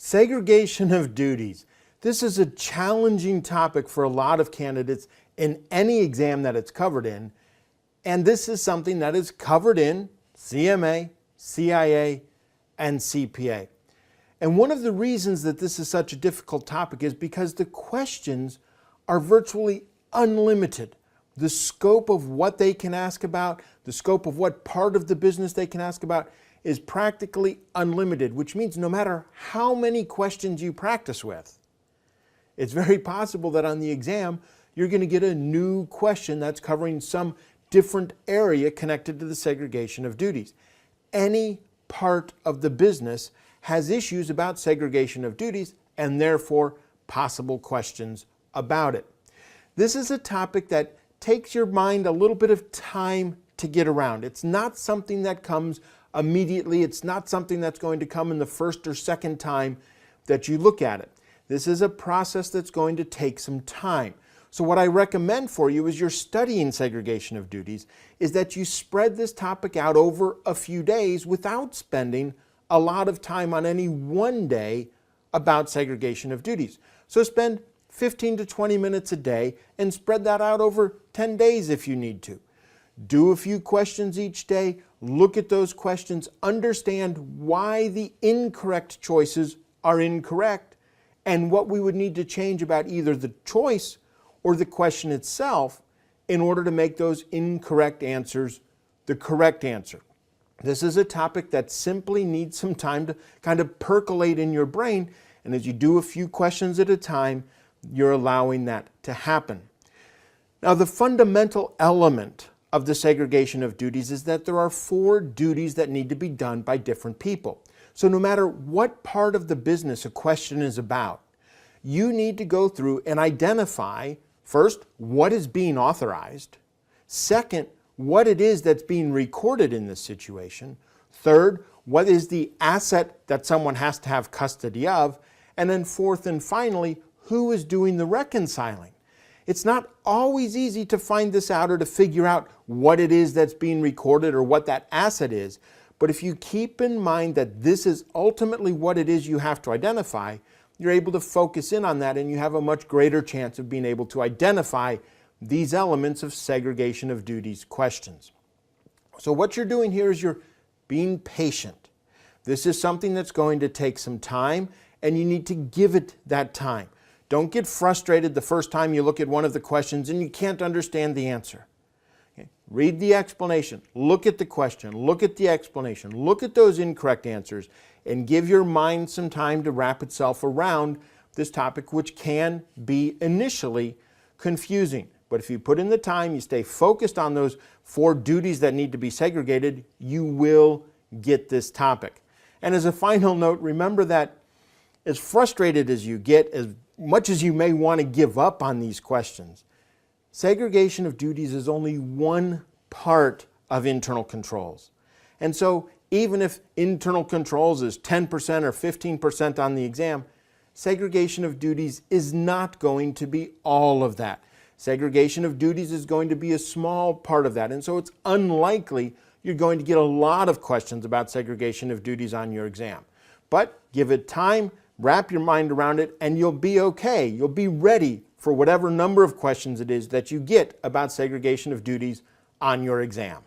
Segregation of duties. This is a challenging topic for a lot of candidates in any exam that it's covered in, and this is something that is covered in CMA, CIA, and CPA. And one of the reasons that this is such a difficult topic is because the questions are virtually unlimited. The scope of what they can ask about, the scope of what part of the business they can ask about is practically unlimited, which means no matter how many questions you practice with, it's very possible that on the exam you're going to get a new question that's covering some different area connected to the segregation of duties. Any part of the business has issues about segregation of duties and therefore possible questions about it. This is a topic that takes your mind a little bit of time to get around. It's not something that comes immediately. It's not something that's going to come in the first or second time that you look at it. This is a process that's going to take some time. So what I recommend for you as you're studying segregation of duties is that you spread this topic out over a few days without spending a lot of time on any one day about segregation of duties. So spend 15 to 20 minutes a day and spread that out over 10 days if you need to. Do a few questions each day, look at those questions, understand why the incorrect choices are incorrect and what we would need to change about either the choice or the question itself in order to make those incorrect answers the correct answer. This is a topic that simply needs some time to kind of percolate in your brain, and as you do a few questions at a time, you're allowing that to happen. Now, the fundamental element of the segregation of duties is that there are 4 duties that need to be done by different people. So no matter what part of the business a question is about, you need to go through and identify, first, what is being authorized, second, what it is that's being recorded in this situation, third, what is the asset that someone has to have custody of, and then fourth and finally, who is doing the reconciling. It's not always easy to find this out or to figure out what it is that's being recorded or what that asset is, but if you keep in mind that this is ultimately what it is you have to identify, you're able to focus in on that and you have a much greater chance of being able to identify these elements of segregation of duties questions. So what you're doing here is you're being patient. This is something that's going to take some time and you need to give it that time. Don't get frustrated the first time you look at one of the questions and you can't understand the answer. Okay? Read the explanation, look at the question, look at the explanation, look at those incorrect answers, and give your mind some time to wrap itself around this topic, which can be initially confusing. But if you put in the time, you stay focused on those 4 duties that need to be segregated, you will get this topic. And as a final note, remember that as frustrated as you get, as much as you may want to give up on these questions, segregation of duties is only one part of internal controls. And so even if internal controls is 10% or 15% on the exam, segregation of duties is not going to be all of that. Segregation of duties is going to be a small part of that, and so it's unlikely you're going to get a lot of questions about segregation of duties on your exam. But give it time, wrap your mind around it, and you'll be okay. You'll be ready for whatever number of questions it is that you get about segregation of duties on your exam.